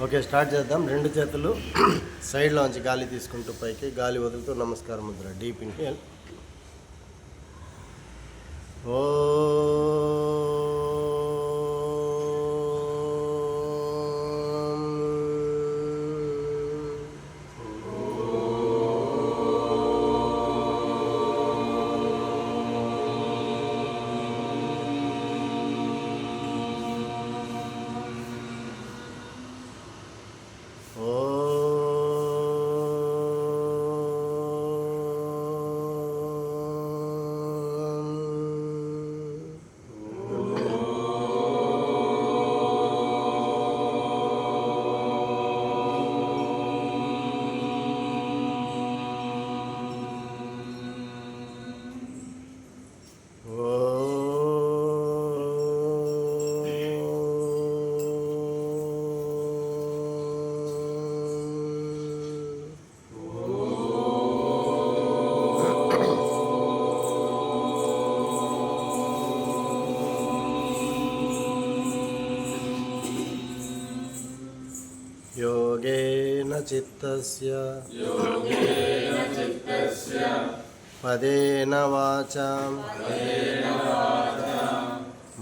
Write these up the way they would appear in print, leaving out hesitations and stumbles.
Okay, start చేద్దాం. రెండు చేతులు సైడ్లోంచి గాలి తీసుకుంటూ పైకి, గాలి వదులుతూ నమస్కార ముద్ర. Deep inhale. ఓ योगेन चित्तस्य पदेन वाचां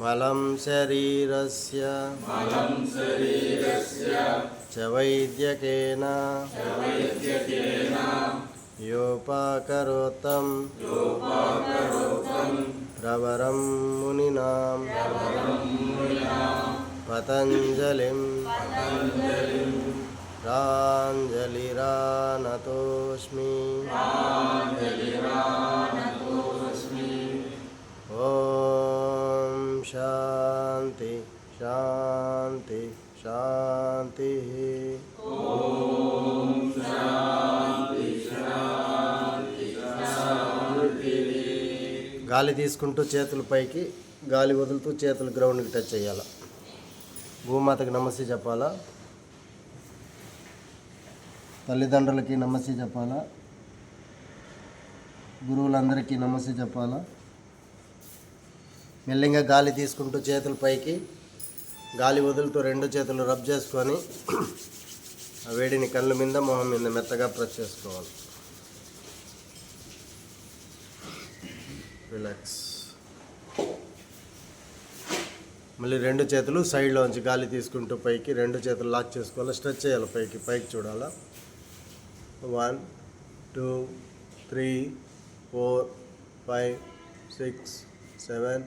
मलं शरीरस्य च वैद्यकेन योपाकरोतं प्रवरं मुनिनां पतञ्जलिं प्राञ्जलिरानतोऽस्मि। ॐ शान्ति शान्ति शान्तिः। గాలి తీసుకుంటూ చేతులు పైకి, గాలి వదులుతూ చేతులు గ్రౌండ్కి టచ్ చేయాలి. భూమాతకి నమస్తే చెప్పాలా, తల్లిదండ్రులకి నమస్తే చెప్పాలా, గురువులందరికీ నమస్తే చెప్పాలా. మెల్లిగా గాలి తీసుకుంటూ చేతులు పైకి, గాలి వదులుతూ రెండు చేతులు రబ్ చేసుకొని ఆ వేడిని కళ్ళ మీద, మొహం మీద మెత్తగా ప్రెస్ చేసుకోవాలి. రిలాక్స్. మళ్ళీ రెండు చేతులు సైడ్లోంచి గాలి తీసుకుంటూ పైకి, రెండు చేతులు లాక్ చేసుకోవాలి. స్ట్రెచ్ చేయాలి, పైకి పైకి చూడాలా. 1 2 3 4 5 6 7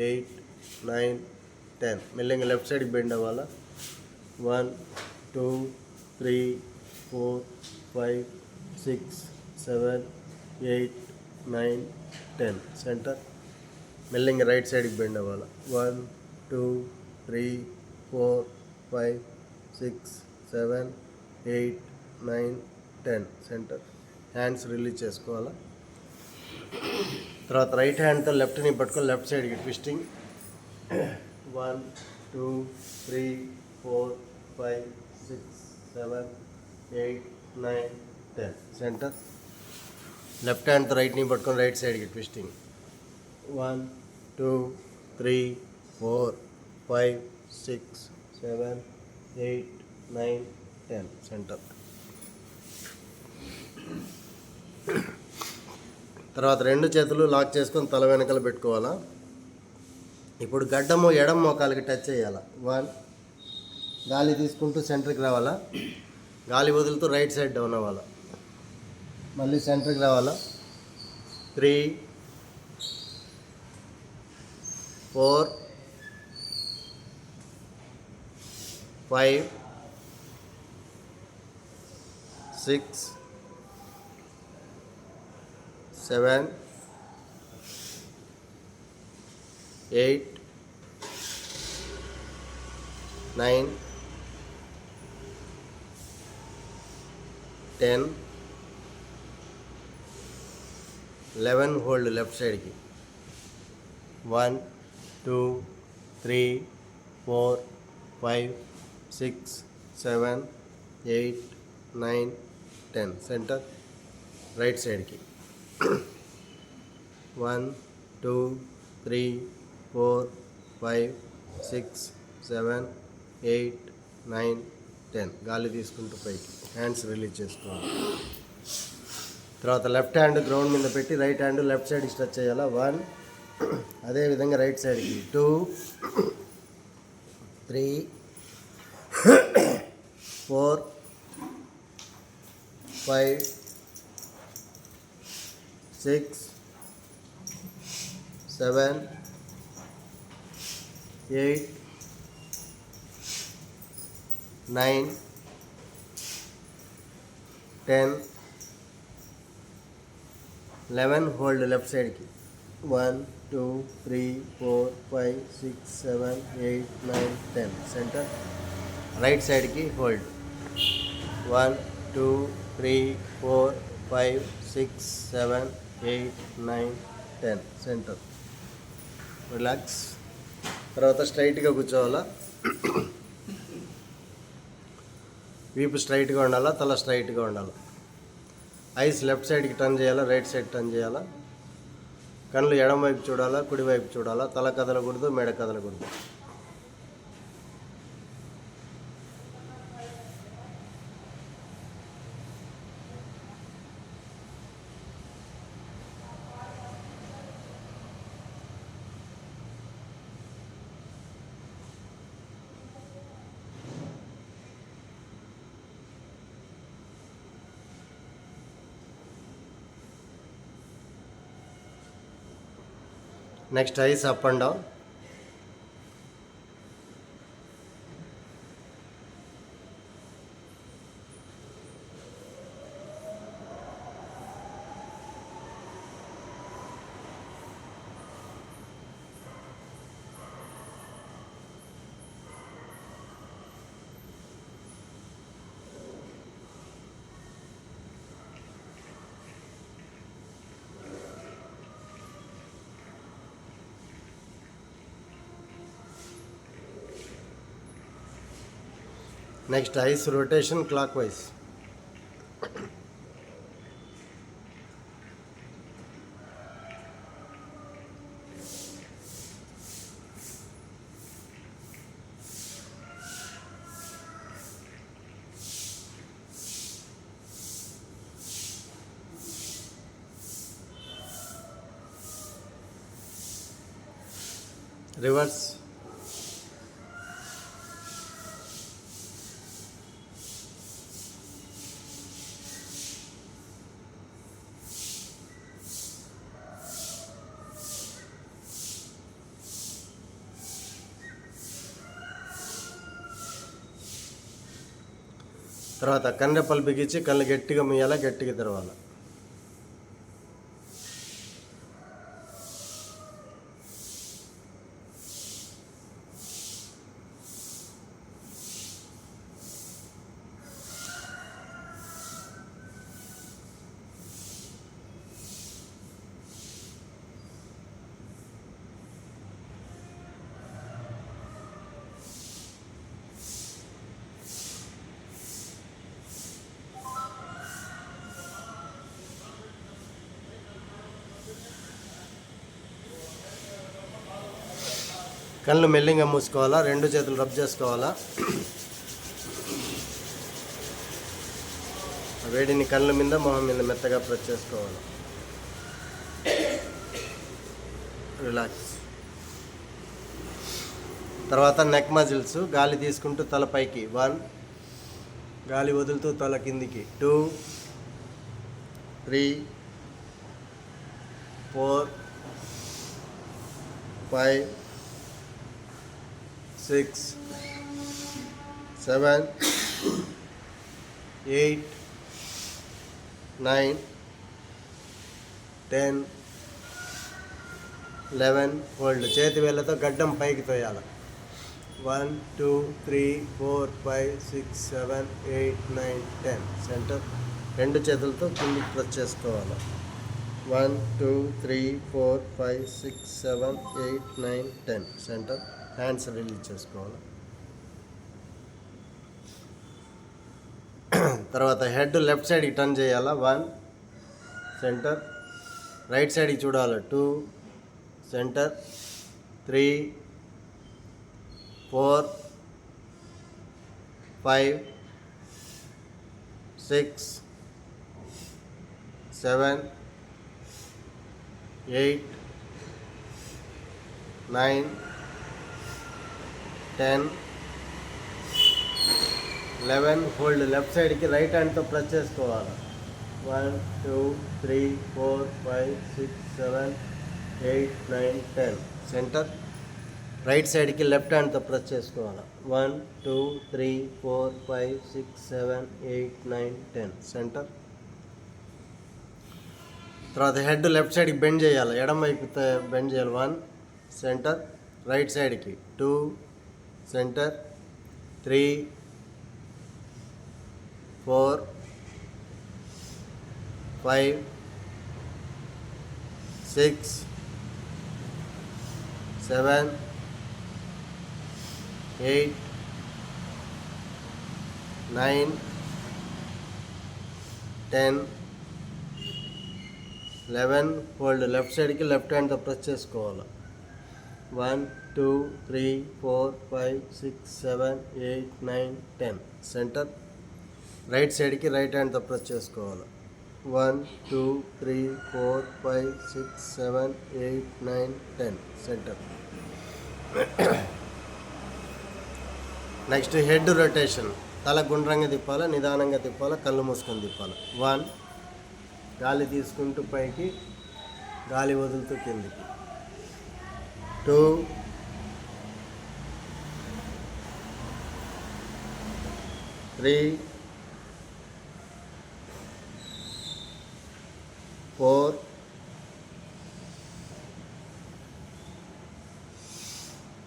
8 9 10. మెల్లిగా లెఫ్ట్ సైడ్కి బెండ్ అవ్వాలా. 1 2 3 4 5 6 7 8 9 10. సెంటర్. మెల్లిగా రైట్ సైడ్కి బెండ్ అవ్వాలా. 1 2 3 4 5 6 7 8 9 10. సెంటర్. హ్యాండ్స్ రిలీజ్ చేసుకోవాలా. తర్వాత రైట్ హ్యాండ్తో లెఫ్ట్ని పట్టుకొని లెఫ్ట్ సైడ్కి ట్విస్టింగ్. 1 2 3 4 5 6 7 8 9 10. సెంటర్. లెఫ్ట్ హ్యాండ్తో రైట్ని పట్టుకొని రైట్ సైడ్కి ట్విస్టింగ్. 1 2 3 4 5 6 7 8 9 10. సెంటర్. తర్వాత రెండు చేతులు లాక్ చేసుకొని తల వెనకాల పెట్టుకోవాలా. ఇప్పుడు గడ్డము ఎడమ మోకాలకి టచ్ చేయాలా. 1 గాలి తీసుకుంటూ సెంటర్కి రావాలా. గాలి వదులుతూ రైట్ సైడ్ డౌన్ అవ్వాలా. మళ్ళీ సెంటర్కి రావాలా. 3 4 5 6 7 8 9 10 11. హోల్డ్ లెఫ్ట్ సైడ్కి. 1 2 3 4 5 6 7 8 9 10. సెంటర్. రైట్ సైడ్కి. 1 2 3 4 5 6 7 8 9 10. గాలి తీసుకుంటూ పైకి హ్యాండ్స్ రిలీజ్ చేసుకోవాలి. తర్వాత లెఫ్ట్ హ్యాండ్ గ్రౌండ్ మీద పెట్టి రైట్ హ్యాండ్ లెఫ్ట్ సైడ్కి స్ట్రెచ్ చేయాలా. 1. అదేవిధంగా రైట్ సైడ్కి 2, 3, 4, 5, 6, 7, 8, 9, 10, 11. హోల్డ్ లెఫ్ట్ సైడ్కి 1, 2, 3, 4, 5, 6, 7, 8, 9, 10. సెంటర్. రైట్ సైడ్కి హోల్డ్ 1, 2, 3, 4, 5, 6, 7, 8, 9, 10. సెంటర్. రిలాక్స్. తర్వాత స్ట్రైట్గా కూర్చోవాలా. వీపు స్ట్రైట్గా ఉండాలా, తల స్ట్రైట్గా ఉండాలి. ఐస్ లెఫ్ట్ సైడ్కి టర్న్ చేయాలా, రైట్ సైడ్ టర్న్ చేయాలా. కళ్ళు ఎడమ వైపు చూడాలా, కుడివైపు చూడాలా. తల కదలకూడదు, మెడ కదలకూడదు. Next eyes up and down. Next eyes rotation clockwise. Reverse. తర్వాత కన్నెప్పలు బిగించి కళ్ళు గట్టిగా ముయ్యాలా, గట్టిగా తెరవాలి. కళ్ళు మెల్లిగా మూసుకోవాలా, రెండు చేతులు రబ్ చేసుకోవాలా. వేడిని కళ్ళ మీద మొహం మీద మెత్తగా ప్రెస్ చేసుకోవాలి. రిలాక్స్. తర్వాత నెక్ మజిల్స్. గాలి తీసుకుంటూ తల పైకి 1, గాలి వదులుతూ తల కిందికి 2, 3, 4, 5, 6, 7, 8, 9, 10, 11. హోల్డ్. చేతి వేళ్ళతో గడ్డం పైకి తోయాలి. 1, 2, 3, 4, 5, 6, 7, 8, 9, 10. సెంటర్. రెండు చేతులతో కిందికి ప్రెస్ చేసుకోవాలి. 1, 2, 3, 4, 5, 6, 7, 8, 9, 10. సెంటర్. హ్యాండ్స్ రిలీజ్ చేసుకోవాలి. తర్వాత హెడ్ లెఫ్ట్ సైడ్కి టర్న్ చేయాలా. 1, సెంటర్. రైట్ సైడ్కి చూడాలి. 2, సెంటర్. 3, 4, 5, 6 7 8 9 10 11. హోల్డ్. లెఫ్ట్ సైడ్కి రైట్ హ్యాండ్తో ప్రెస్ చేసుకోవాలి. 1 2 3 4 5 6 7 8 9 10. సెంటర్. రైట్ సైడ్కి లెఫ్ట్ హ్యాండ్తో ప్రెస్ చేసుకోవాలి. 1 2 3 4 5 6 7 8 9 10. సెంటర్. తర్వాత హెడ్ లెఫ్ట్ సైడ్కి బెండ్ చేయాలి. ఎడమ వైపు బెండ్ చేయాలి. 1 సెంటర్. రైట్ సైడ్కి 2 సెంటర్. 3 4 5 6 7 8 9 10 11. హోల్డ్. లెఫ్ట్ సైడ్కి లెఫ్ట్ హ్యాండ్తో ప్రెస్ చేసుకోవాలి. 1 2 3 4 5 6 7 8 9 10. సెంటర్. రైట్ సైడ్కి రైట్ హ్యాండ్తో ప్రెస్ చేసుకోవాలి. 1 2 3 4 5 6 7 8 9 10. సెంటర్. Next head rotation. తల గుండ్రంగా తిప్పాలి, నిదానంగా తిప్పాలి, కళ్ళు మూసుకొని తిప్పాలి. 1 గాలి తీసుకుంటూ పైకి, గాలి వదులుతూ కిందికి. 2 3 4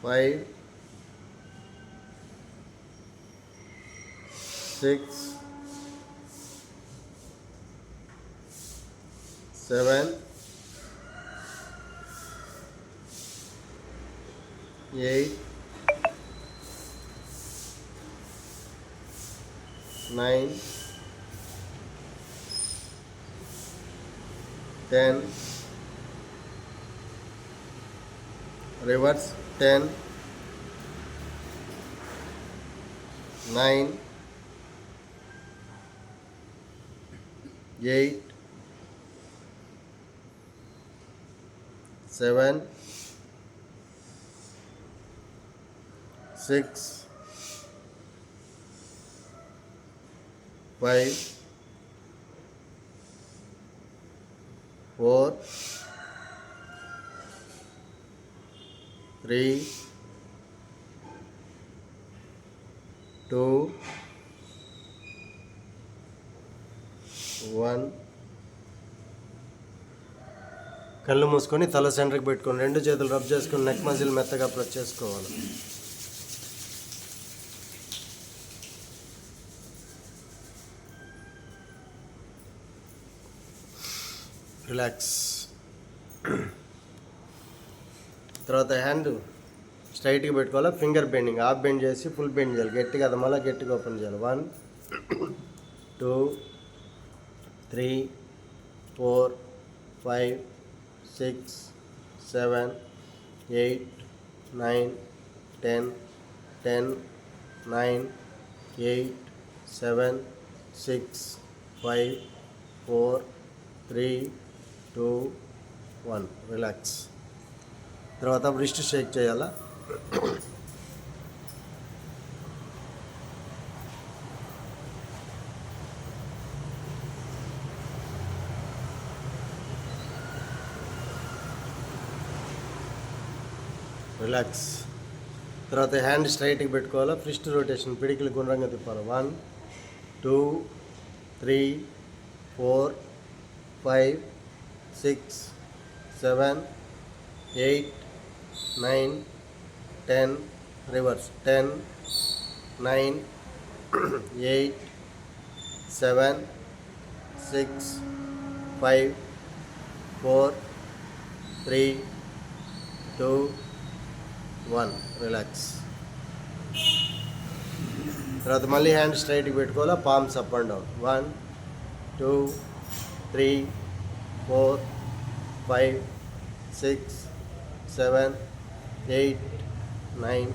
5 6 7 8 9 10. Reverse. 10 9 8 7 6 5 4 3 2 1. కళ్ళు మూసుకొని తల సెంటర్కి పెట్టుకొని 2 చేతులు రబ్ చేసుకొని నెక్ మజిల్ మెత్తగా ప్రెస్ చేసుకోవాలి. రిలాక్స్. తర్వాత హ్యాండ్ స్ట్రైట్గా పెట్టుకోవాలి. Finger bending. హాఫ్ బెండ్ చేసి ఫుల్ బెండ్ చేయాలి. గట్టిగా అది మళ్ళీ గట్టిగా ఓపెన్ చేయాలి. 1 2 3 4 5 6 7 8 9 10 10 9 8 7 6 5 4 3 2 1. రిలాక్స్. తర్వాత రిస్ట్ షేక్ చేయాలా. రిలాక్స్. తర్వాత హ్యాండ్ స్ట్రైట్కి పెట్టుకోవాలా. ఫ్రిస్ట్ రొటేషన్. పిడికిలు గుండ్రంగా తిప్పాలి. 1 2 3 4 5 6 7 8 9 10. రివర్స్. 10 9 8 7 6 5 4 3 2 1. రిలాక్స్. తర్వాత మళ్ళీ హ్యాండ్ స్ట్రైట్కి పెట్టుకోవాలా. Palms up and down. 1 2 3 4 5 6 7 8 9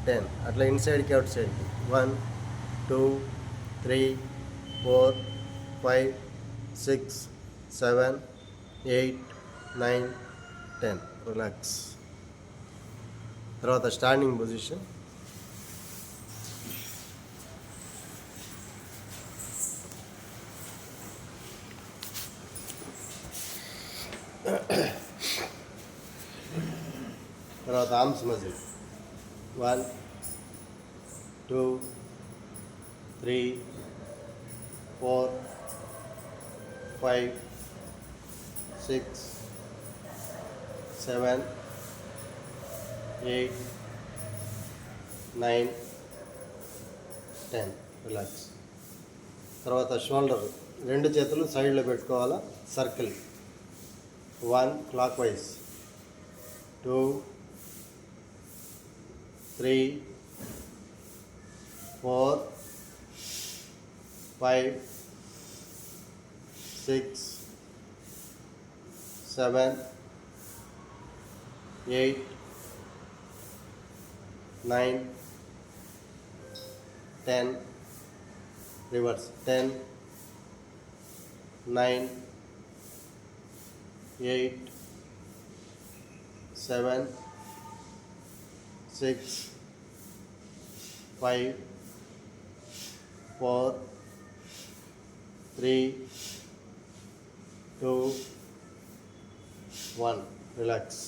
10. అట్లా ఇన్సైడ్కి అవుట్ సైడ్కి. 1 2 3 4, 5, 6, 7, 8, 9, 10. రిలాక్స్. తర్వాత స్టాండింగ్ పొజిషన్. తర్వాత ఆర్మ్స్ మజిల్. 1, 2, 3, 4, 5, 6, 7, 8, 9, 10. రిలాక్స్. తర్వాత షోల్డర్, రెండు చేతులు సైడ్లో పెట్టుకోవాలా. Circle. 1 clock wise, 2, 3, 4, 5, 6, 7, 8, 9, 10. Reverse. 10, 9, 8, 7, 6, 5, 4, 3, 2, 1. Relax.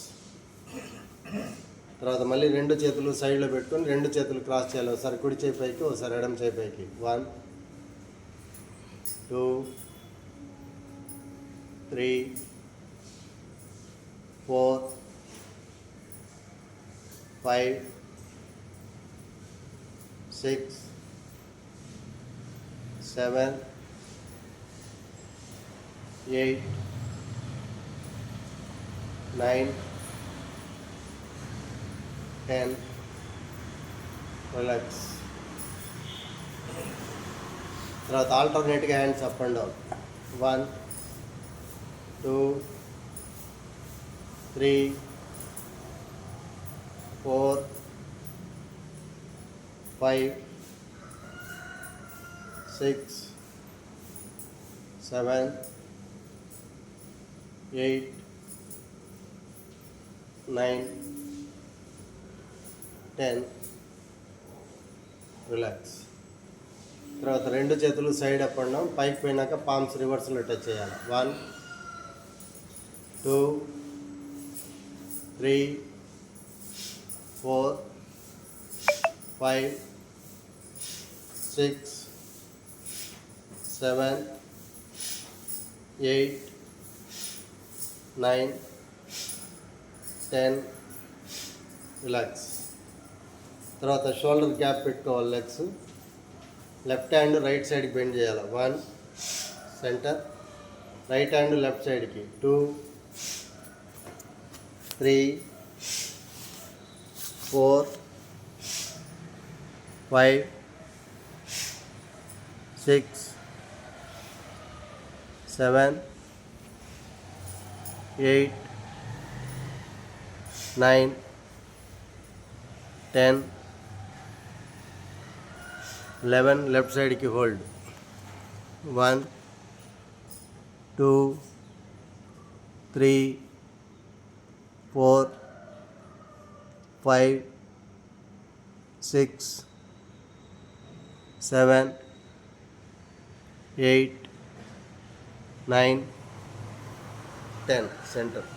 తర్వాత మళ్ళీ రెండు చేతులు సైడ్లో పెట్టుకొని రెండు చేతులు క్రాస్ చేయాలి. ఒకసారి కుడి చేయి పైకి, ఒకసారి ఎడమ చేయి పైకి. 1, 2, 3, 4, 5, 6, 7, 8, 9, 10. రిలాక్స్. తర్వాత ఆల్టర్నేట్గా hands up and down. 1, 2, 3, 4, 5, 6, 7, 8, 9, 10. Relax. తర్వాత రెండు చేతులు సైడ్ అప్ అండ్ డౌన్. పైకి పోయినాక పామ్స్ రివర్స్లో టచ్ చేయాలి. 1, 2, 3, 4, 5, 6, 7, 8, 9, 10. రిలాక్స్. తర్వాత షోల్డర్ గ్యాప్ పెట్టుకోవాలి. లెగ్స్ లెఫ్ట్ హ్యాండ్ రైట్ సైడ్కి బెండ్ చేయాలి. 1 సెంటర్, రైట్ హ్యాండ్ లెఫ్ట్ సైడ్కి. 2, 3, 4, 5, 6, 7, 8, 9, 10, 11. లెఫ్ట్ సైడ్కి హోల్డ్. 1, 2, 3, 4, 5, 6, 7, 8, 9, 10. సెంటర్.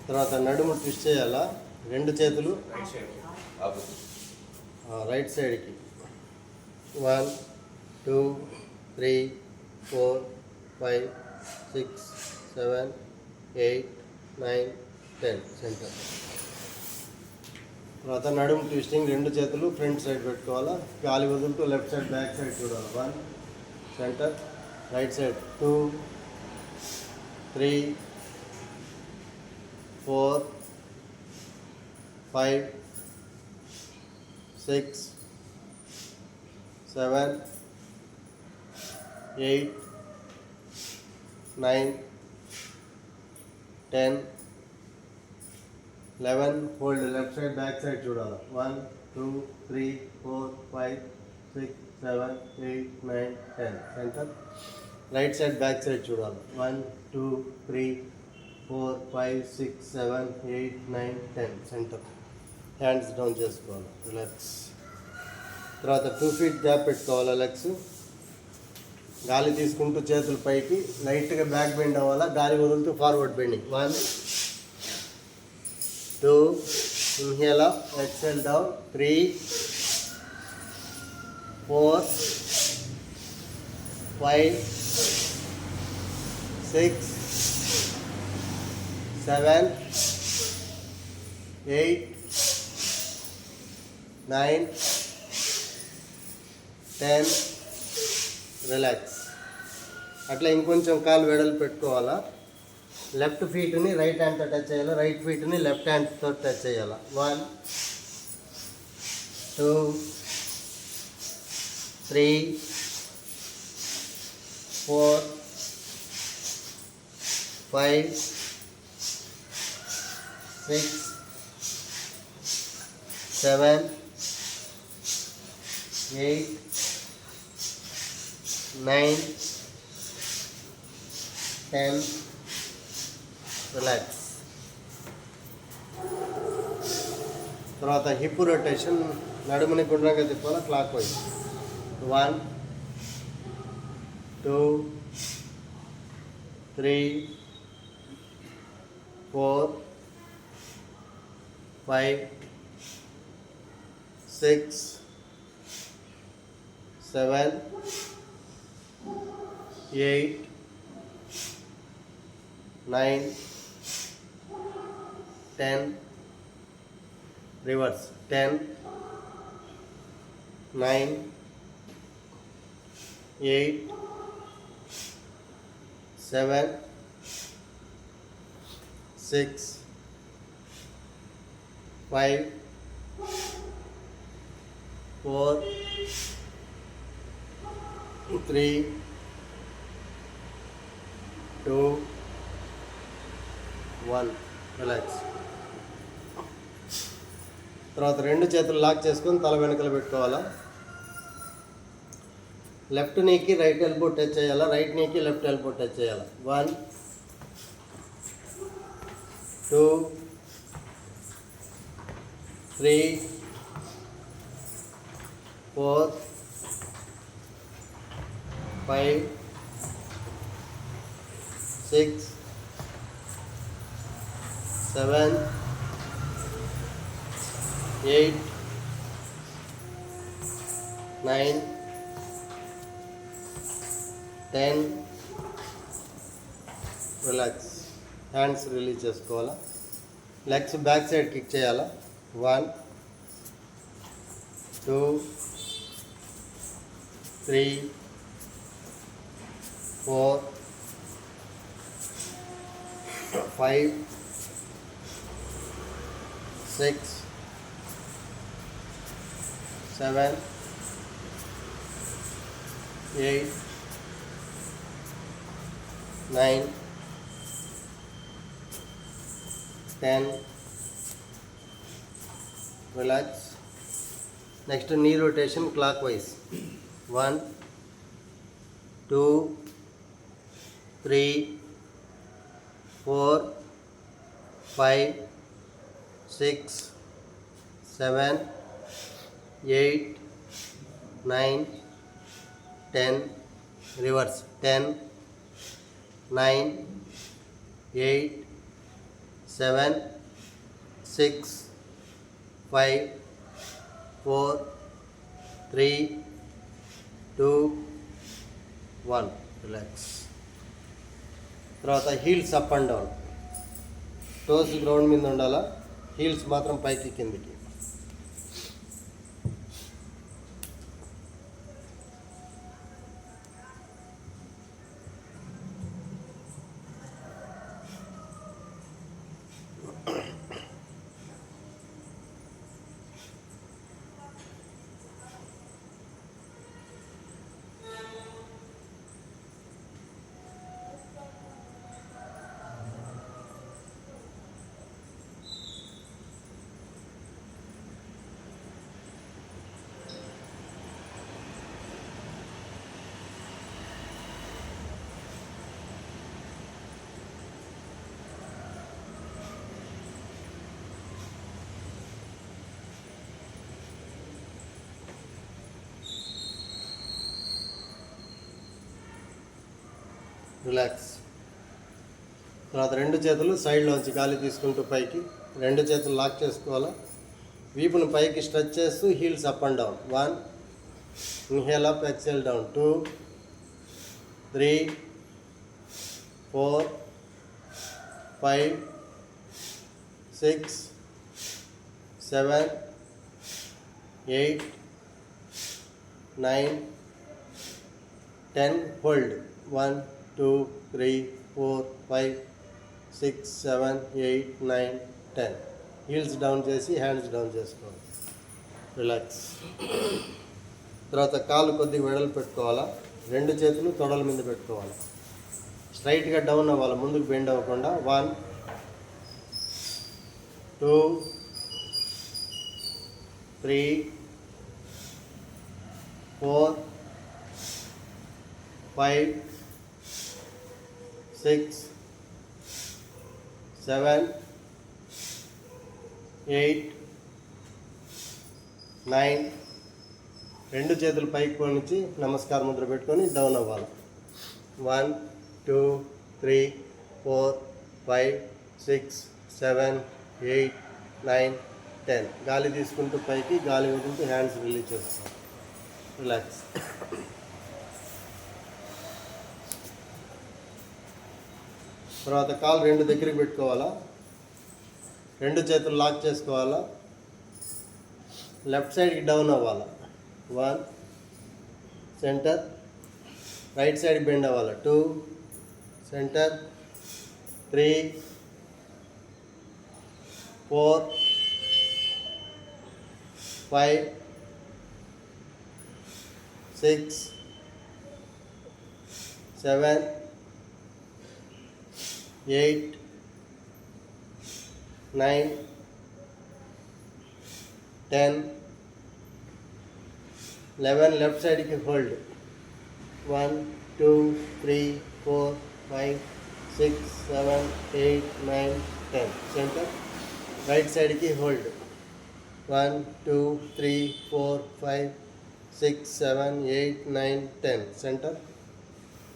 తర్వాత నడుము ట్విస్ట్ చేయాలా. రెండు చేతులు రైట్ సైడ్కి. 1, 2, 3, 4, 5, 6, 7, 8, 9, 10. సెంటర్. తర్వాత నడుము ట్విస్టింగ్. రెండు చేతులు ఫ్రంట్ సైడ్ పెట్టుకోవాలా. గాలి వదులుతూ లెఫ్ట్ సైడ్ బ్యాక్ సైడ్ చూడాలి. 1 centre, right side. 2, 3, 4, 5, 6, 7, 8, 9, 10, 11. Hold left side, back side చూడాలి. 1, 2, 3, 4, 5, 6, 7, 8, 9, 10. Centre. Right side, back side చూడాలి. 1, 2, 3, 4, 5, 6, 7, 8, 9, 10. సెంటర్. హ్యాండ్స్ డౌన్ చేసుకోవాలి. రిలాక్స్. తర్వాత 2 feet గ్యాప్ పెట్టుకోవాలి. లెగ్స్ గాలి తీసుకుంటూ చేతులు పైకి, లైట్గా బ్యాక్ బెండ్ అవ్వాలా. గాలి వదులుతూ forward bending. 1, 2, inhale up, exhale down. 3, 4, 5, 6, 7, 8, 9, 10. Relax. అట్లా ఇంకొంచెం కాలు వెడలు పెట్టుకోవాలా. లెఫ్ట్ ఫీట్ని రైట్ హ్యాండ్తో టచ్ చేయాలి, రైట్ ఫీట్ని లెఫ్ట్ హ్యాండ్తో టచ్ చేయాలి. 1, 2, 3, 4, 5, 6, 7, 8, 9, 10. రిలాక్స్. తర్వాత హిప్ రొటేషన్. నడుముని గుండ్రంగా తిప్పాలి క్లాక్ వైజ్. 1, 2, 3, 4, 5, 6, 7, 8, 9, 10. రివర్స్. 10, 9, 8, 7, 6, 5, 4, 3, 2, 1. రిలాక్స్. తర్వాత రెండు చేతులు లాక్ చేసుకొని తల వెనకలు పెట్టుకోవాలా. లెఫ్ట్ నీకి రైట్ ఎల్బో టచ్ చేయాలా, రైట్ నీకి లెఫ్ట్ ఎల్బో టచ్ చేయాలా. 1, 2, 3, 4, 5, 6, 7, 8, 9, 10. రిలాక్స్. హ్యాండ్స్ రిలీజ్ చేసుకోవాలా. లెగ్స్ బ్యాక్ సైడ్ కిక్ చేయాలా. 1, 2, 3, 4, 5, 6, 7, 8, 9, 10. రిలాక్స్. నెక్స్ట్ నీ rotation clock wise. 1, 2, 3, 4, 5, 6, 7, 8, 9, 10. Reverse. 10, 9, 8, 7, 6, 5, 4, 3, 2, 1. Relax. తర్వాత heels up and down. Toes ground మీద ఉండాలా, హీల్స్ మాత్రం పైకి కిందికి. రిలాక్స్. తర్వాత రెండు చేతులు సైడ్లోంచి గాలి తీసుకుంటూ పైకి, రెండు చేతులు లాక్ చేసుకోవాలా. వీపును పైకి స్ట్రెచ్ చేస్తూ heels up and down. 1, inhale up, exhale down. 2, 3, 4, 5, 6, 7, 8, 9, 10. Hold. 1, 2, 3, 4, 5, 6, 7, 8, 9, 10. Heels down చేసి హ్యాండ్స్ డౌన్ చేసుకోవాలి. రిలాక్స్. తర్వాత కాలు కొద్దిగా వెడలు పెట్టుకోవాలా. రెండు చేతులు తొడల మీద పెట్టుకోవాలి. స్ట్రైట్గా డౌన్ అవ్వాలి, ముందుకు బెండ్ అవ్వకుండా. 1, 2, 3, 4, 5, 6, 7, 8, 9. రెండు చేతులు పైకి పోనిచ్చి నమస్కార ముద్ర పెట్టుకొని డౌన్ అవ్వాలి. 1, 2, 3, 4, 5, 6, 7, 8, 9, 10. గాలి తీసుకుంటూ పైకి, గాలి వదులుతూ హ్యాండ్స్ రిలీజ్ చేస్తాం. రిలాక్స్. తర్వాత కాలు రెండు దగ్గరికి పెట్టుకోవాలా. రెండు చేతులు లాక్ చేసుకోవాలా. లెఫ్ట్ సైడ్కి డౌన్ అవ్వాలా. 1, సెంటర్. రైట్ సైడ్ బెండ్ అవ్వాలి. 2, సెంటర్. 3, 4, 5, 6, 7, 8, 9, 10, 11. లెఫ్ట్ సైడ్కి హోల్డ్. 1, 2, 3, 4, 5, 6, 7, 8, 9, 10. సెంటర్. రైట్ సైడ్కి హోల్డ్. 1, 2, 3, 4, 5, 6, 7, 8, 9, 10. సెంటర్.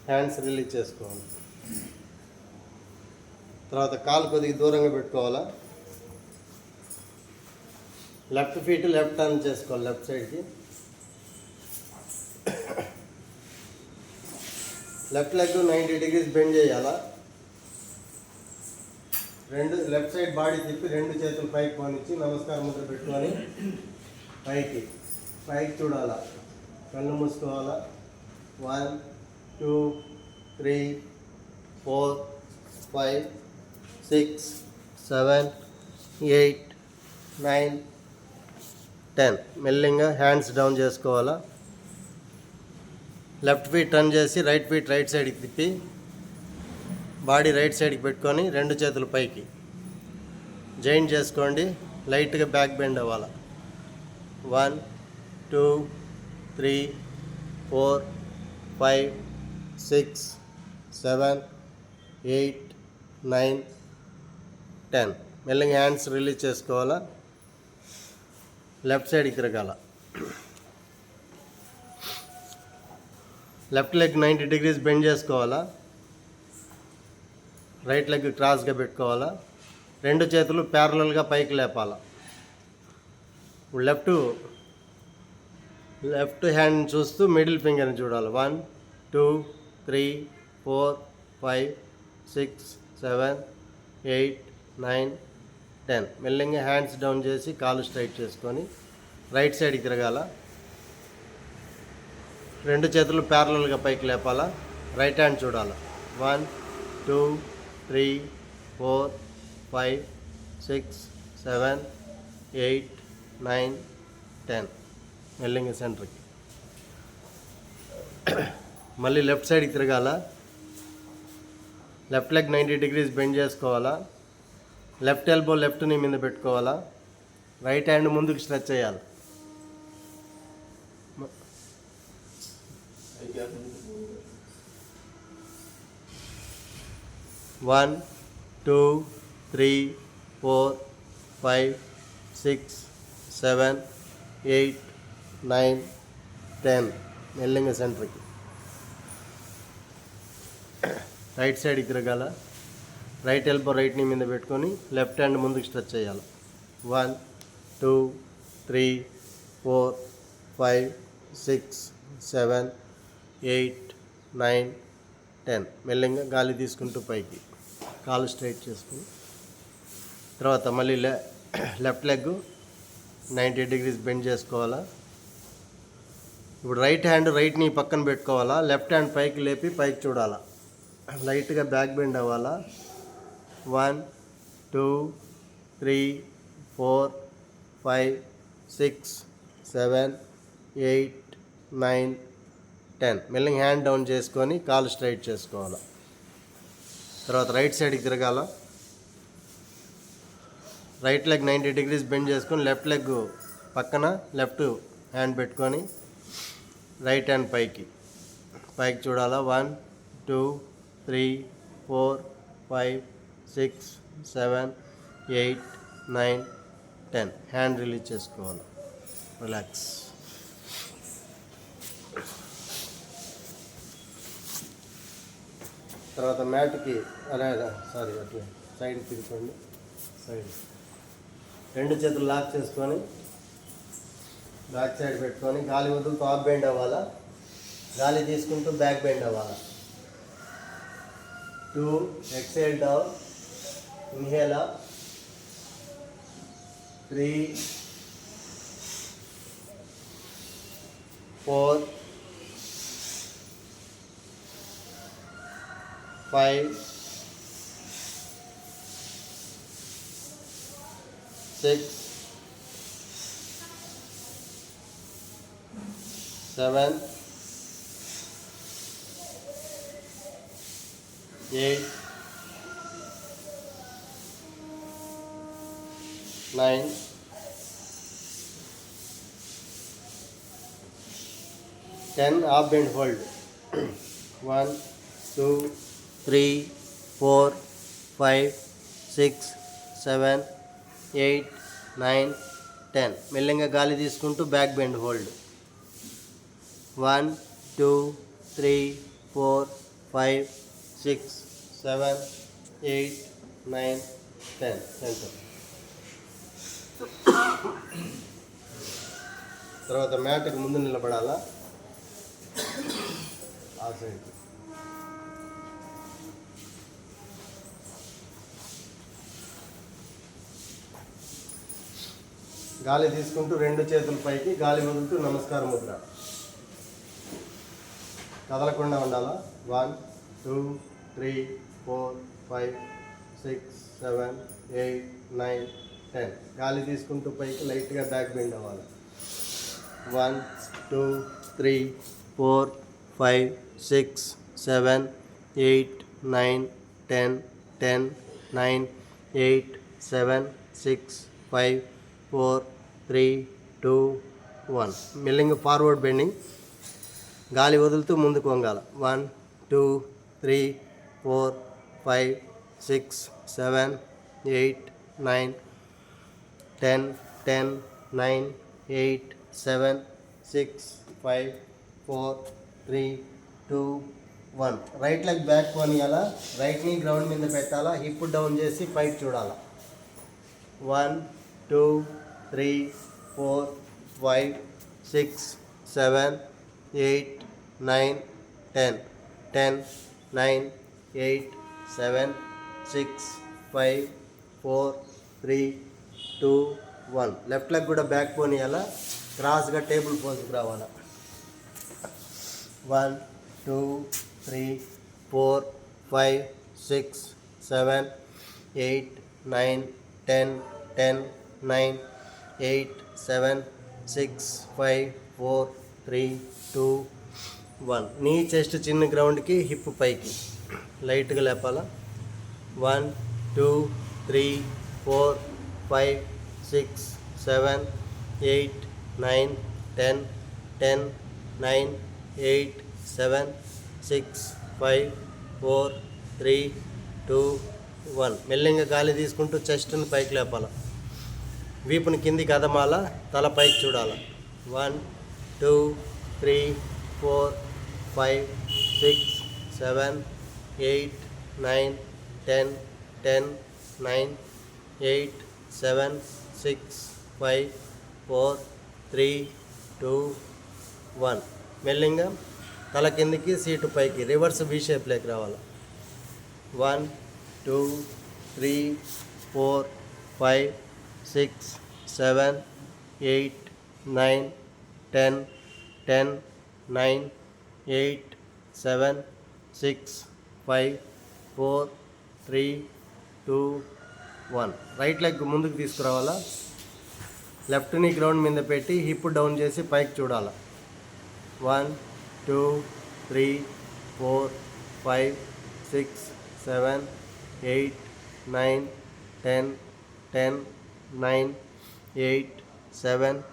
హ్యాండ్స్ రిలీజ్ చేసుకోవాలి. తర్వాత కాలు కొద్దిగా దూరంగా పెట్టుకోవాలా. లెఫ్ట్ ఫీట్ లెఫ్ట్ టర్న్ చేసుకోవాలి లెఫ్ట్ సైడ్కి. లెఫ్ట్ లెగ్ 90 డిగ్రీస్ బెండ్ చేయాలా. రెండు లెఫ్ట్ సైడ్ బాడీ తిప్పి రెండు చేతులు పైకి పోనిచ్చి నమస్కారం ముద్ర పెట్టుకొని పైకి చూడాలా. కళ్ళు మూసుకోవాలా. 1, 2, 3, 4, 5, 6, 7, 8, 9, 10. మెల్లింగా హ్యాండ్స్ డౌన్ చేసుకోవాలా. లెఫ్ట్ ఫీట్ టర్న్ చేసి రైట్ ఫీట్ రైట్ సైడ్కి తిప్పి బాడీ రైట్ సైడ్కి పెట్టుకొని రెండు చేతులు పైకి జాయింట్ చేసుకోండి. లైట్గా బ్యాక్ బెండ్ అవ్వాలి. 1, 2, 3, 4, 5, 6, 7, 8, 9, 10. మెల్లిగా హ్యాండ్స్ రిలీజ్ చేసుకోవాలా. లెఫ్ట్ సైడ్కి తిరగాల. లెఫ్ట్ లెగ్ 90 డిగ్రీస్ బెండ్ చేసుకోవాలా. రైట్ లెగ్ క్రాస్గా పెట్టుకోవాలా. రెండు చేతులు ప్యారలల్గా పైకి లేపాలా. ఇప్పుడు లెఫ్ట్ హ్యాండ్ చూస్తూ మిడిల్ ఫింగర్ని చూడాలి. 1, 2, 3, 4, 5, 6, 7, 8, 9, 10. మెల్లింగా హ్యాండ్స్ డౌన్ చేసి కాలు స్ట్రైట్ చేసుకొని రైట్ సైడ్కి తిరగాల. రెండు చేతులు ప్యారలల్గా పైకి లేపాలా. రైట్ హ్యాండ్ చూడాలి. 1, 2, 3, 4, 5, 6, 7, 8, 9, 10. మెల్లింగా సెంటర్కి. మళ్ళీ లెఫ్ట్ సైడ్కి తిరగాల. లెఫ్ట్ లెగ్ 90 డిగ్రీస్ బెండ్ చేసుకోవాలా. లెఫ్ట్ ఎల్బో లెఫ్ట్ నీ మీద పెట్టుకోవాలా. రైట్ హ్యాండ్ ముందుకు స్ట్రెచ్ చేయాలి. One, 2, 3, 4, 5, 6, 7, 8, 9, 10. మెల్లింగా సెంటర్కి. రైట్ సైడ్కి తిరగాల. రైట్ ఎల్బో రైట్ నీ మీద పెట్టుకొని లెఫ్ట్ హ్యాండ్ ముందుకు స్ట్రెచ్ చేయాలి. 1 2 3 4 5 6 7 8 9 10. మెల్లింగా గాలి తీసుకుంటూ పైకి కాలు స్ట్రైట్ చేసుకుని తర్వాత మళ్ళీ లెఫ్ట్ లెగ్ 90 degrees బెండ్ చేసుకోవాలా. ఇప్పుడు రైట్ హ్యాండ్ రైట్ నీ పక్కన పెట్టుకోవాలా. లెఫ్ట్ హ్యాండ్ పైకి లేపి పైకి చూడాలా. లైట్గా బ్యాక్ బెండ్ అవ్వాలా. 1 2 3 4 5 6 7 8 9 10. మెల్లింగ్ హ్యాండ్ డౌన్ చేసుకొని కాలు స్ట్రైట్ చేసుకోవాలి. తర్వాత రైట్ సైడ్కి తిరగాల. రైట్ లెగ్ 90 degrees బెండ్ చేసుకొని లెఫ్ట్ లెగ్ పక్కన లెఫ్ట్ హ్యాండ్ పెట్టుకొని రైట్ హ్యాండ్ పైకి చూడాలా. 1 2 3 4 5 6 7 8 9 10. హ్యాండ్ రిలీజ్ చేసుకోవాలి. రిలాక్స్. తర్వాత మ్యాట్కి అట్లా సైడ్ తిరుగుకోండి. సైడ్ రెండు చేతులు లాక్ చేసుకొని బ్యాక్ సైడ్ పెట్టుకొని గాలి వదులుతూ టాప్ బెండ్ అవ్వాలా. గాలి తీసుకుంటూ బ్యాక్ బెండ్ అవ్వాలా. 2 exhale down, inhale up, 3 4 5 6 7 8 9 10. half bend hold. 1 2 3 4 5 6 7 8 9 10. మెల్లింగా గాలి తీసుకుంటూ బ్యాక్ బెండ్ హోల్డ్. 1 2 3 4 5 6 7 8 9 10. సెంటర్. తర్వాత మ్యాట్కి ముందు నిలబడాలా. ఆ సైడ్ గాలి తీసుకుంటూ రెండు చేతుల పైకి గాలి వదులుతూ నమస్కార ముద్ర. కదలకుండా ఉండాలా. 1 2 3 4 5 6 7 8 9 10. గాలి తీసుకుంటూ పైకి లైట్గా బ్యాక్ బెండ్ అవ్వాలి. 1 2 3 4 5 6 7 8 9 10 10 9 8 7 6 5 4 3 2 1. Milling forward bending. గాలి వదులుతూ ముందుకు వంగాల. 1 2 3 4 5 6 7 8 9 10 10 9 8 7 6 5 4 3 2 1. రైట్ లెగ్ బ్యాక్ పోనీయాలా. రైట్ నీ గ్రౌండ్ మీద పెట్టాలా. హిప్ డౌన్ చేసి పైకి చూడాలా. 1 2 3 4 5 6 7 8 9 10 10 9 8 7 6 5 4 3 2 1. లెఫ్ట్ లెగ్ కూడా బ్యాక్ పోనీయాలా. క్రాస్గా టేబుల్ పోజ్కి రావాలా. 1 2 3 4 5 6 7 8 9 10 10 9 8 7 6 5 4 3 2 1. నీ చెస్ట్ చిన్న గ్రౌండ్కి హిప్ పైకి లైట్గా లేపాలా. 1 2 3 4 5 6 7 8 9 10 10 9 8 7 6 5 4 3 2 1. మెల్లింగా గాలి తీసుకుంటూ చెస్ట్ని పైకి లేపాలా. వీపుని కిందికి అదమాల. తల పైకి చూడాలి. 1 2 3 4 5 6 7 8 9 10 10 9 8 7 6 5 4 3 2 1. మెల్లింగా తల కిందికి సీటు పైకి రివర్స్ వి షేప్లోకి రావాలి. 1 2 3 4 5 6 7 8 9 10 10 9 8 7 6 5 4 3 2 1. రైట్ లెగ్ ముందుకు తీసుకురావాలా. లెఫ్ట్ని గ్రౌండ్ మీద పెట్టి హిప్ డౌన్ చేసి పైకి చూడాలా. 1 2 3 4 5 6 7 8 9 10 10 9 8 7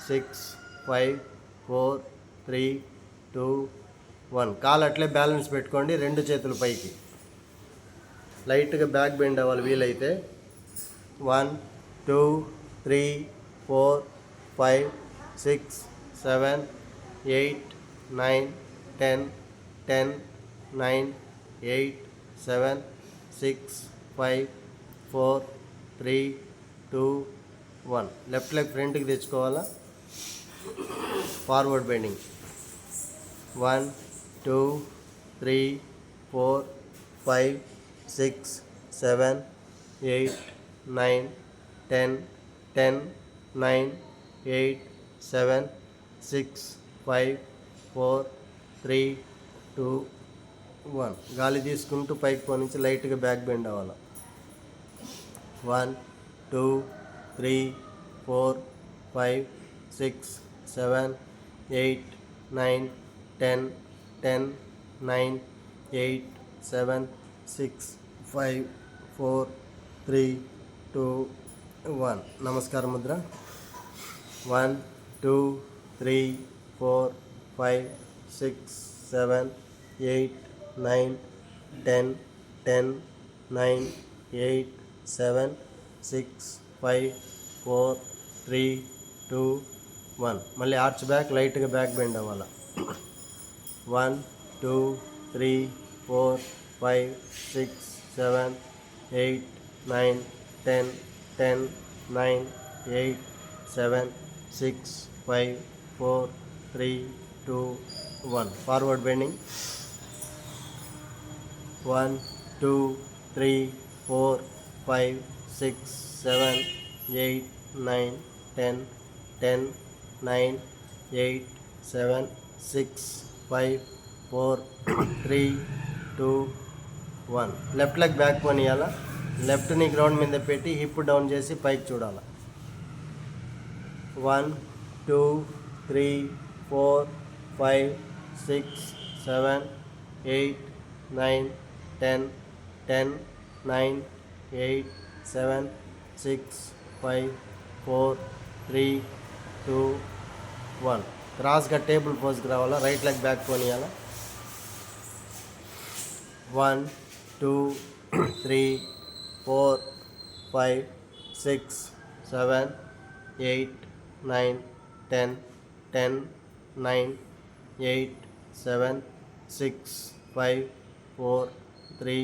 6 5 4 3 2 1. కాలు అట్లే బ్యాలెన్స్ పెట్టుకోండి. రెండు చేతులు పైకి. లైట్గా బ్యాక్ బెండ్ అవ్వాలి వీలైతే. 1 2 3 4 5 6 7 8 9 10 10 9 8 7 6 5 4 3 2 1. లెఫ్ట్ లెగ్ ఫ్రంట్కి తెచ్చుకోవాలా. Forward bending. 1 2 3 4 5 6 7 8 9 10 10 9 8 7 6 5 4 3 2 1. గాలి తీసుకుంటూ పైకి పోనించి లైట్గా బ్యాక్ బెండ్ అవ్వాలి. 1 2 3 4 5 6 7 8 9 10 10 9 8 7 6 5 4 3 2 1. నమస్కార ముద్ర. 1 2 3 4 5 6 7 8 9 10 10 9 8 7 6 5 4 3 2 1. మళ్ళీ ఆర్చ్ బ్యాక్ లైట్గా బ్యాక్ బెండ్ అవ్వాలి. 1 2 3 4 5 6 7 8 9 10 10 9 8 7 6 5 4 3 2 1. Forward bending. 1 2 3 4 5 6 7 8 9 10 10 9 8 7 6 5 4 3 2 1. Left leg back పోనీయాలా. లెఫ్ట్ని గ్రౌండ్ మీద పెట్టి హిప్ డౌన్ చేసి పైకి చూడాలి. 1 2 3 4 5 6 7 8 9 10 10 9 8 7 6 5 4 3 2 1. క్రాస్గా టేబుల్ పోజ్కి రావాలా. రైట్ లెగ్ బ్యాక్ పోనీయాలా. 1 2 3 4 5 6 7 8 9 10 10 9 8 7 6 5 4 3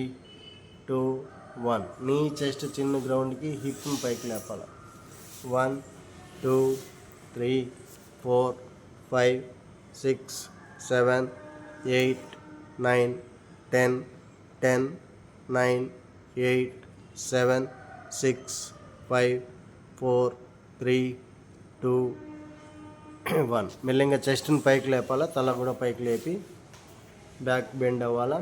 2 1. నీ చెస్ట్ చిన్న గ్రౌండ్కి హిప్ని పైకి లేపాలి. 1 2 3 4 5 6 7 8 9 10 10 9 8 7 6 5 4 3 2 1. మెల్లింగా చెస్ట్ని పైకి లేపాలా. తల కూడా పైకి లేపి బ్యాక్ బెండ్ అవ్వాలా.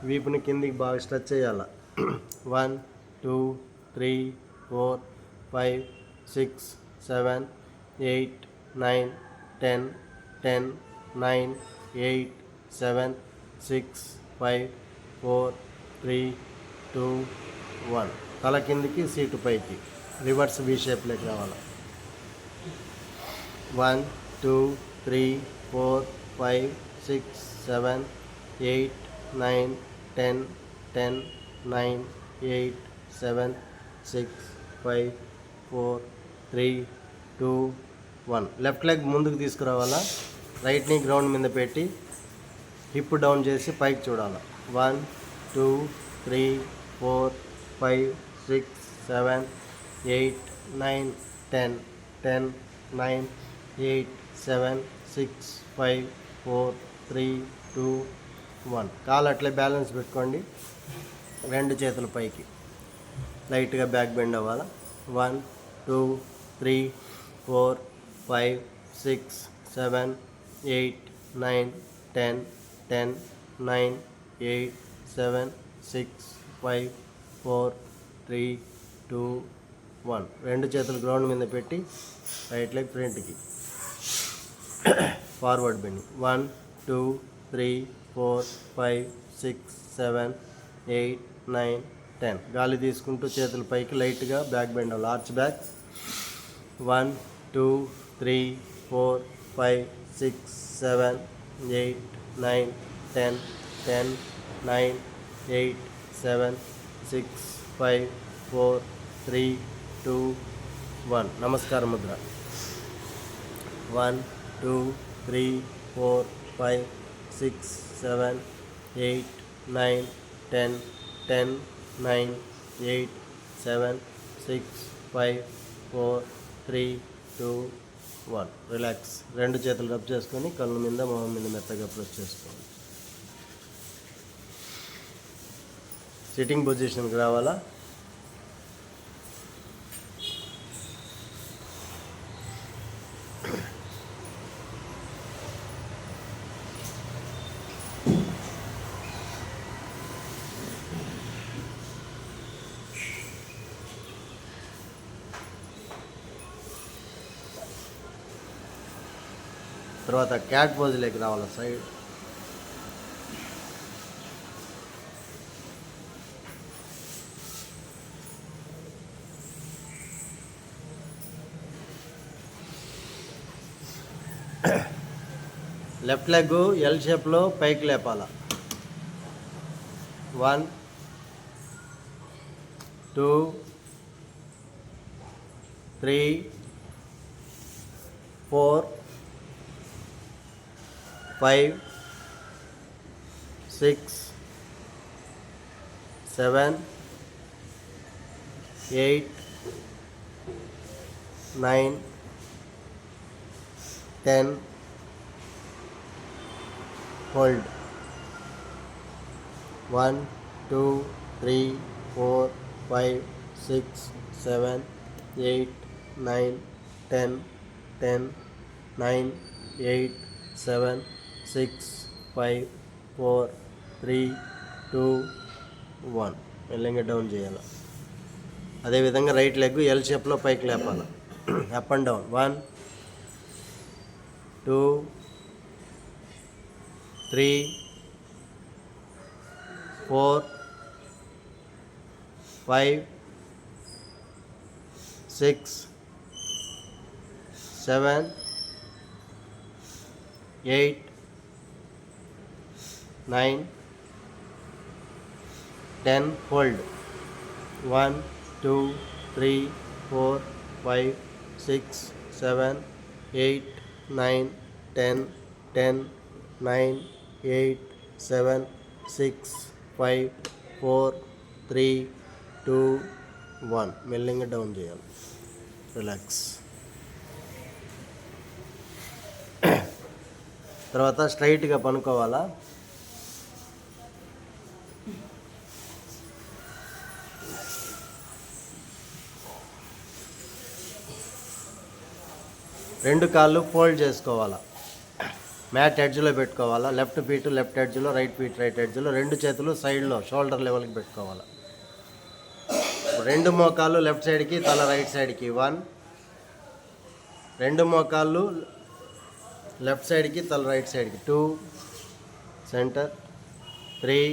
వీపుని కిందికి బాగా స్ట్రెచ్ చేయాలా. 1 2 3 4 5 6 7 8 9 10 10 9 8 7 6 5 4 3 2 1. తల కిందికి సీటు పైకి రివర్స్ వి షేప్లోకి రావాలి. 1 2 3 4 5 6 7 8 9 10 10 9 8 7 6 5 4 3 2 1. లెఫ్ట్ లెగ్ ముందుకు తీసుకురావాలా. రైట్ని గ్రౌండ్ మీద పెట్టి హిప్ డౌన్ చేసి పైకి చూడాలి. 1 2 3 4 5 6 7 8 9 10 10 9 8 7 6 5 4 3 2 1. కాలు అట్లే బ్యాలెన్స్ పెట్టుకోండి. రెండు చేతుల పైకి లైట్గా బ్యాక్ బెండ్ అవ్వాలి. 1 2 3 4 5 6 7 8 9 10 10 9 8 7 6 5 4 3 2 1. రెండు చేతులు గ్రౌండ్ మీద పెట్టి రైట్ లెగ్ ఫ్రంట్కి ఫార్వర్డ్ బెండింగ్. 1 2 3 4 5 6 7 8 9 10. గాలి తీసుకుంటూ చేతుల పైకి లైట్గా బ్యాక్ బెండ్ అవ్వాలి. Arch back. 1 2 3 4 5 6 7 8 9 10 10 9 8 7 6 5 4 3 2 1. నమస్కార ముద్ర. 1 2 3 4 5 6 7 8 9 10 10 9 8 7 6 5 4 3 2 1. రిలాక్స్. రెండు చేతులు రబ్ చేసుకొని కళ్ళ మీద మొహం మీద మెత్తగా ప్రెస్ చేసుకోండి. సిట్టింగ్ పొజిషన్కి రావాలా. తర్వాత క్యాట్ పోజ్లోకి రావాలి. సైడ్ లెఫ్ట్ లెగ్ ఎల్ షేప్లో పైకి లేపాల. 1 2 3 4 5 6 7 8 9 10. Hold. 1 2 3 4 5 6 7 8 9 10 10 9 8 7 6 5 4 3 2 1. మెల్లిగా డౌన్ చేయాలి. అదేవిధంగా రైట్ లెగ్ ఎల్ షేప్లో పైకి లేపాలి. Up and down. 1 2 3 4 5 6 7 8 9 10. Hold. 1 2 3 4 5 6 7 8 9 10 10 9 8 7 6 5 4 3 2 1. మెల్లిగా డౌన్ చేయాలి. రిలాక్స్. తర్వాత స్ట్రైట్గా పనుకోవాలా. రెండు కాళ్ళు ఫోల్డ్ చేసుకోవాలా. మ్యాట్ ఎడ్జ్లో పెట్టుకోవాలా. లెఫ్ట్ ఫీట్ లెఫ్ట్ ఎడ్జ్లో, రైట్ ఫీట్ రైట్ ఎడ్జ్లో. రెండు చేతులు సైడ్లో షోల్డర్ లెవెల్కి పెట్టుకోవాలి. రెండు మోకాళ్ళు లెఫ్ట్ సైడ్కి, తల రైట్ సైడ్కి. 1. రెండు మోకాళ్ళు లెఫ్ట్ సైడ్కి, తల రైట్ సైడ్కి. 2. Centre. 3.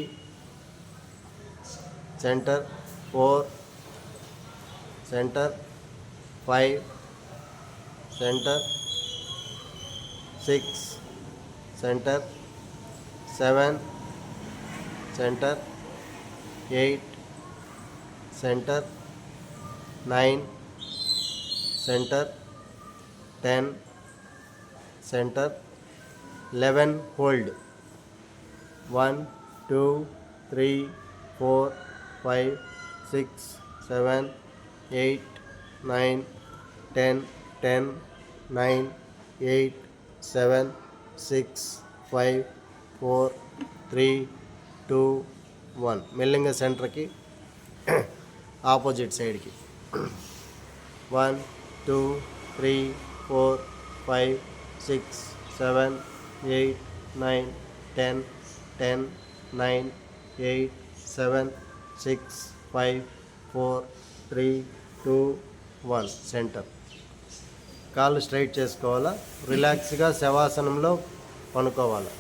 Centre. 4. Centre. 5. Centre. 6. Centre. 7. Centre. 8. Centre. 9. Centre. 10. Centre. 11. Hold. 1 2 3 4 5 6 7 8 9 10 10 9 8 7 6 5 4 3 2 1. మెల్లింగా సెంటర్కి ఆపోజిట్ సైడ్కి 1 2 3 4 5 6 7 8 9 10 10 9 8 7 6 5 4 3 2 1. సెంటర్. కాళ్ళు స్ట్రైట్ చేసుకోవాలా. రిలాక్స్గా శవాసనంలో పనుకోవాలి.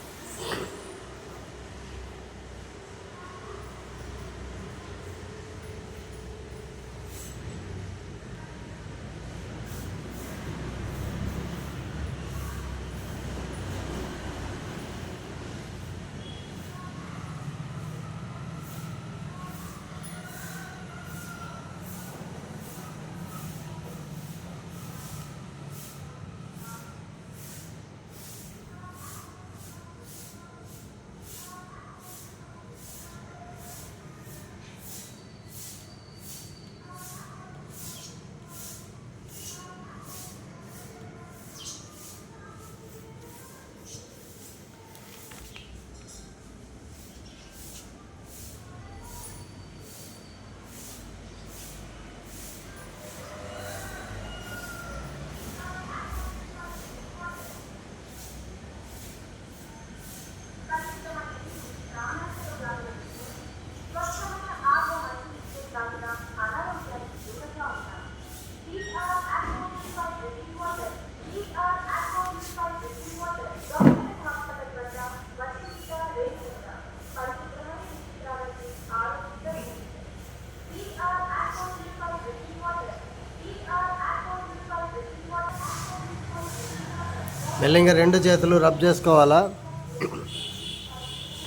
మెల్లింగా రెండు చేతులు రబ్ చేసుకోవాలా.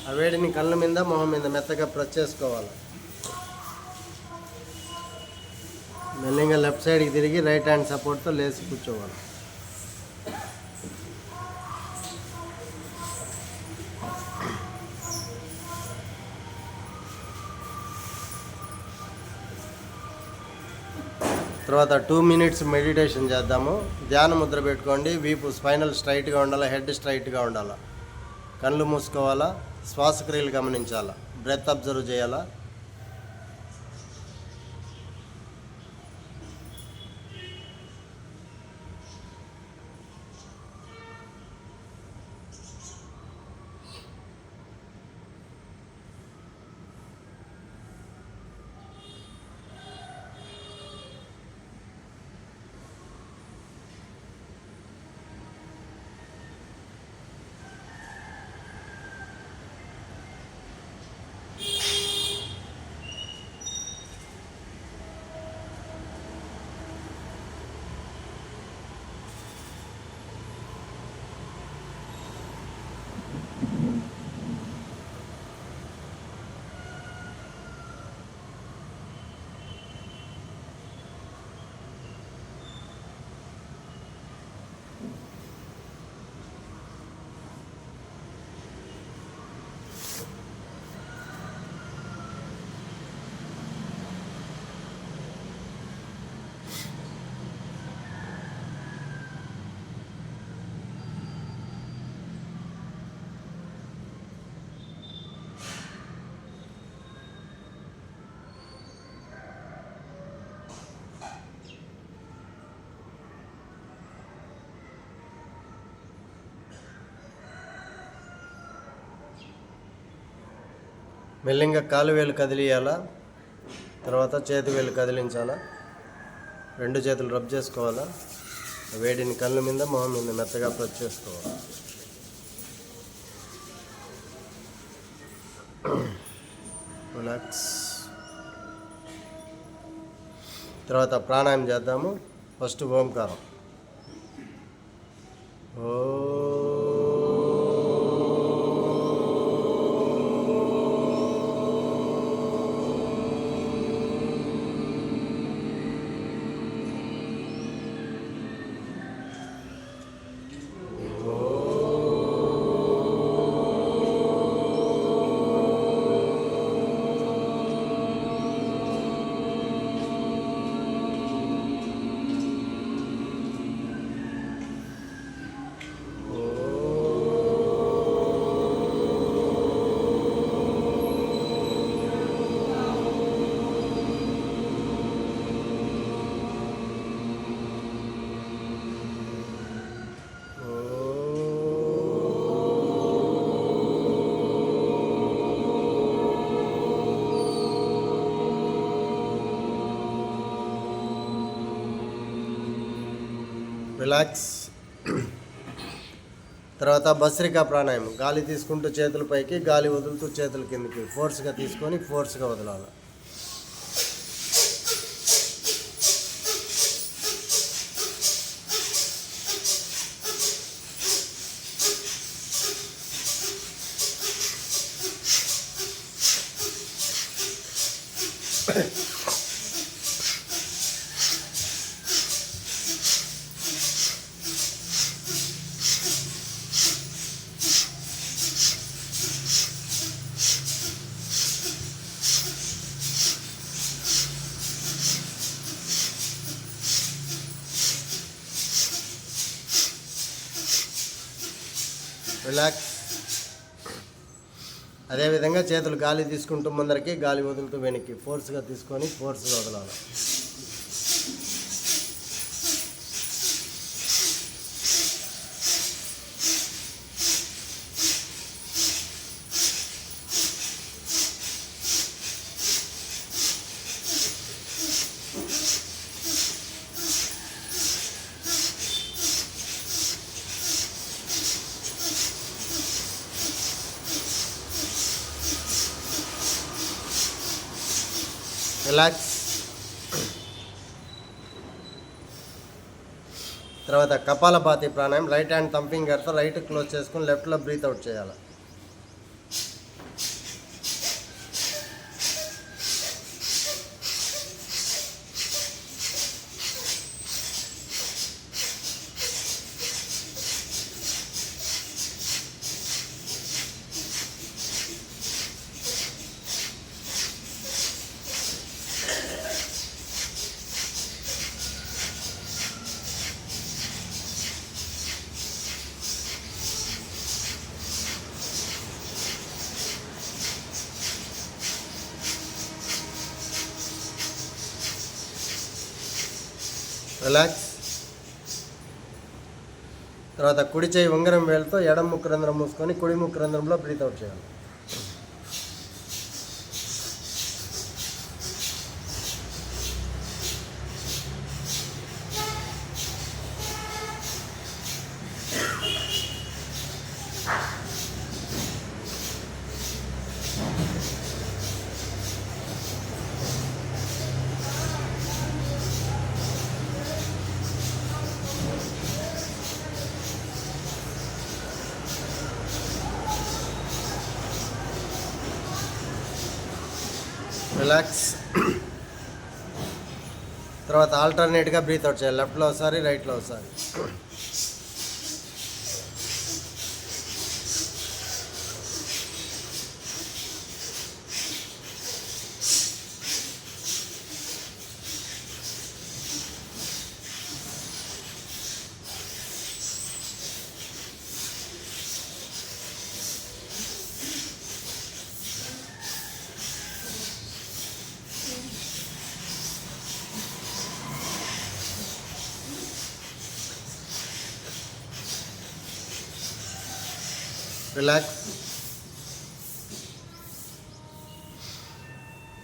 ఆ వేడిని కళ్ళ మీద మొహం మీద మెత్తగా ప్రెస్ చేసుకోవాలి. మెల్లింగా లెఫ్ట్ సైడ్కి తిరిగి రైట్ హ్యాండ్ సపోర్ట్తో లేచి కూర్చోవాలి. తర్వాత 2 minutes మెడిటేషన్ చేద్దాము. ధ్యాన ముద్ర పెట్టుకోండి. వీపు స్పైనల్ స్ట్రైట్గా ఉండాలి, హెడ్ స్ట్రైట్గా ఉండాలి. కళ్ళు మూసుకోవాలా, శ్వాసక్రియలు గమనించాలా, బ్రెత్ అబ్జర్వ్ చేయాలా. మెల్లింగా కాలు వేలు కదిలియాలా. తర్వాత చేతి వేలు కదిలించాలా. రెండు చేతులు రబ్ చేసుకోవాలా. వేడిని కళ్ళ మీద మొహం మీద మెత్తగా ప్రెస్ చేసుకోవాలి. రిలాక్స్. తర్వాత ప్రాణాయామం చేద్దాము. ఫస్ట్ ఓంకారం. ఓ రిలాక్స్. తర్వాత భస్త్రికా ప్రాణాయామం. గాలి తీసుకుంటూ చేతుల పైకి, గాలి వదులుతూ చేతుల కిందకి ఫోర్స్గా తీసుకొని ఫోర్స్గా వదలాలి. రిలాక్స్. అదేవిధంగా చేతులు గాలి తీసుకుంటూ ముందరికి, గాలి వదులుతూ వెనక్కి ఫోర్స్గా తీసుకొని ఫోర్స్గా వదలాలి. రిలాక్స్. తర్వాత Kapalbhati pranayama. Right hand thumb ఫింగర్తో రైట్ క్లోజ్ చేసుకుని లెఫ్ట్లో బ్రీత్ అవుట్ చేయాలి. రిలాక్స్. తర్వాత కుడి చేయి ఉంగరం వేలుతో ఎడమ ముక్కురంధ్రం మూసుకొని కుడి ముక్కురంధ్రంలో బ్రీత్ అవుట్ చేయాలి. రిలాక్స్. తర్వాత ఆల్టర్నేట్గా బ్రీత్ అవుట్ చేయాలి. లెఫ్ట్లో ఒకసారి, రైట్లో ఒకసారి. రిలాక్స్.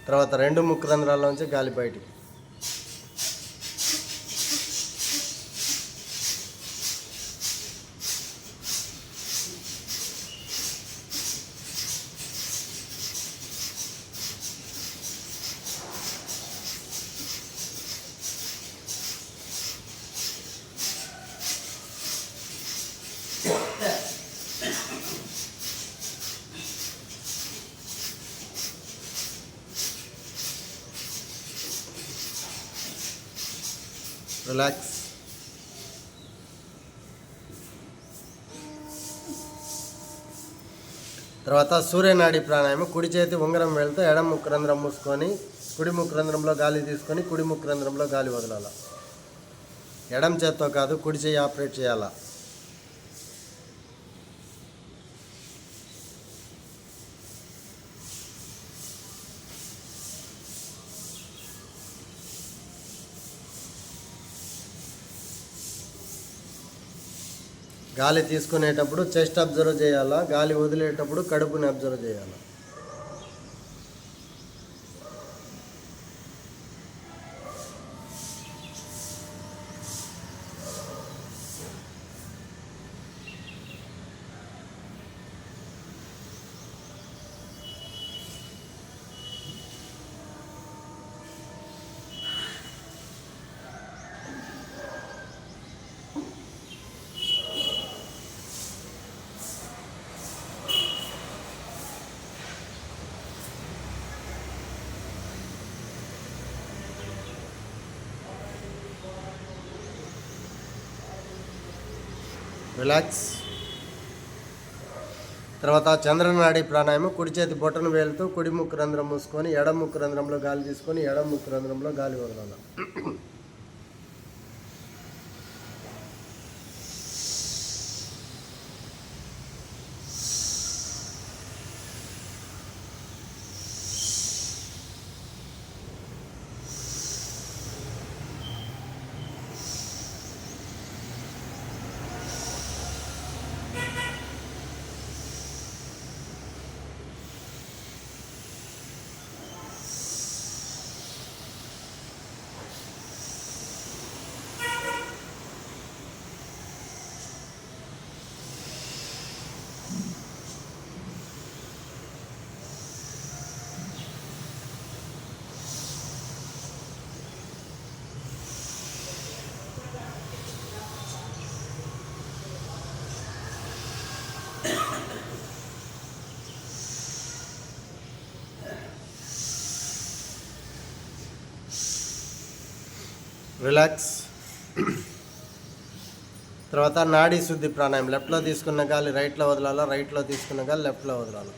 తర్వాత రెండు ముక్కు రంధ్రాల్లోంచి గాలి బయటికి. రిలాక్స్. తర్వాత సూర్యనాడి ప్రాణాయామం. కుడి చేతి ఉంగరం వెళ్తే ఎడమ ముక్కు రంధ్రం మూసుకొని కుడి ముక్కు రంధ్రంలో గాలి తీసుకొని కుడి ముక్కు రంధ్రంలో గాలి వదలాలి. ఎడమ చేత్తో కాదు, కుడి చేయి ఆపరేట్ చేయాలా. గాలి తీసుకునేటప్పుడు చెస్ట్ అబ్జర్వ్ చేయాలా, గాలి వదిలేటప్పుడు కడుపుని అబ్జర్వ్ చేయాలా. రిలాక్స్. తర్వాత చంద్రనాడి ప్రాణాయామం. కుడి చేతి బొటన వేలుతో కుడి ముక్కు రంధ్రం మూసుకొని ఎడమ ముక్కు రంధ్రంలో గాలి తీసుకొని ఎడమ ముక్కు రంధ్రంలో గాలి వదలాలి. రిలాక్స్. తర్వాత నాడీ శుద్ధి ప్రాణాయామం. లెఫ్ట్లో తీసుకున్న గాలి రైట్లో వదలాలా, రైట్లో తీసుకున్న గాలి లెఫ్ట్లో వదలాలి.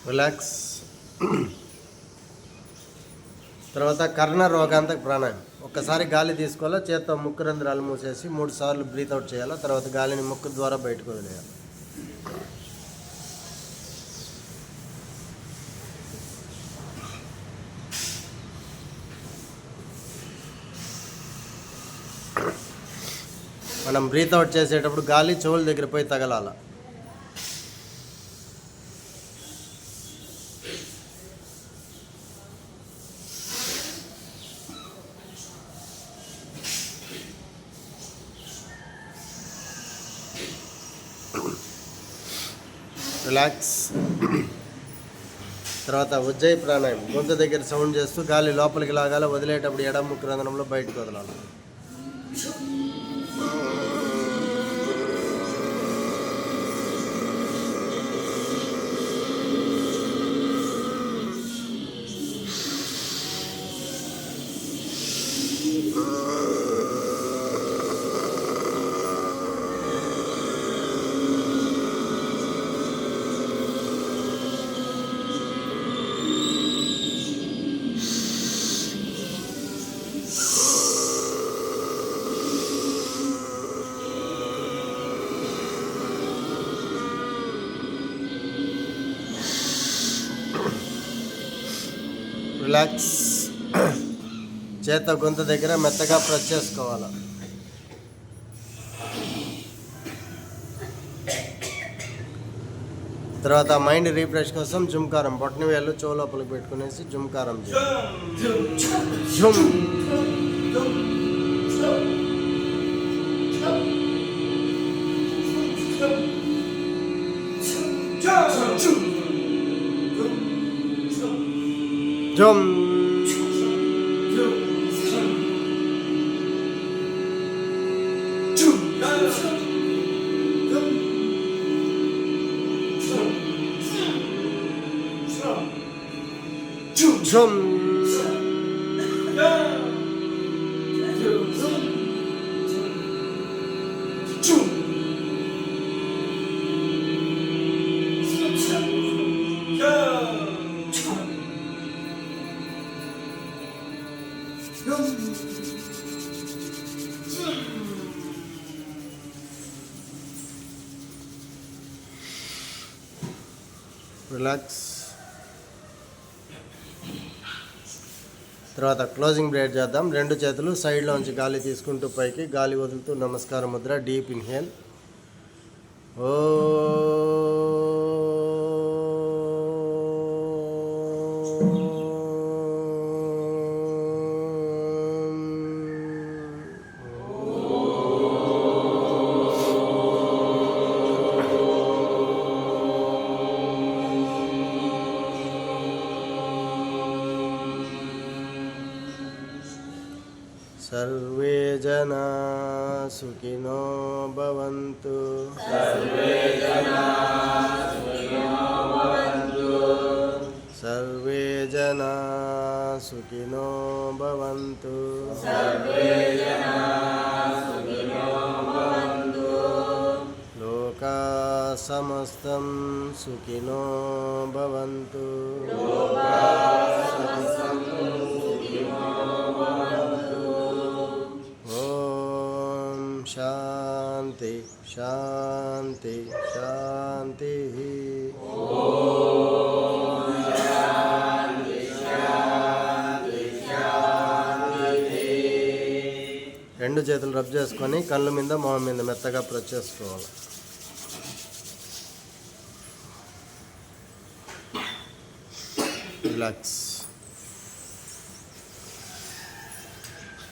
రిలాక్స్. తర్వాత కర్ణ రోగాంతక ప్రాణాయామం. ఒక్కసారి గాలి తీసుకోవాలా, చేత్తో ముక్కు రంధ్రాలు మూసేసి 3 సార్లు బ్రీత్ అవుట్ చేయాలా. తర్వాత గాలిని ముక్కు ద్వారా బయటకు వదిలేయాలి. మనం బ్రీత్ అవుట్ చేసేటప్పుడు గాలి చెవుల దగ్గర పోయి తగలాల. రిలాక్స్. తర్వాత ఉజ్జయి ప్రాణాయామం. గొంతు దగ్గర సౌండ్ చేస్తూ గాలి లోపలికి లాగాల, వదిలేటప్పుడు ఎడమ ముక్కు రంధ్రంలో బయటకు వదలాలి. రిలాక్స్. చేత గొంతు దగ్గర మెత్తగా ప్రెస్ చేసుకోవాలి. తర్వాత మైండ్ రీఫ్రెష్ కోసం జుంకారం. బొట్టని వేళ్ళు చెవు లోపలికి పెట్టుకునేసి జుంకారం జుమ్. Drum. రిలాక్స్. తర్వాత క్లోజింగ్ బ్రేత్ చేద్దాం. రెండు చేతులు సైడ్లోంచి గాలి తీసుకుంటూ పైకి, గాలి వదులుతూ నమస్కార ముద్ర. Deep inhale. ఓ सर्वे जना सुखिनो भवन्तु. सर्वे जना सुखिनो भवन्तु. लोका समस्तं सुखिनो भवन्तु. शांति शांति शांति. రెండు చేతులు రబ్ చేసుకొని కళ్ళ మీద మొహం మీద మెత్తగా ప్రెస్ చేసుకోవాలి. రిలాక్స్.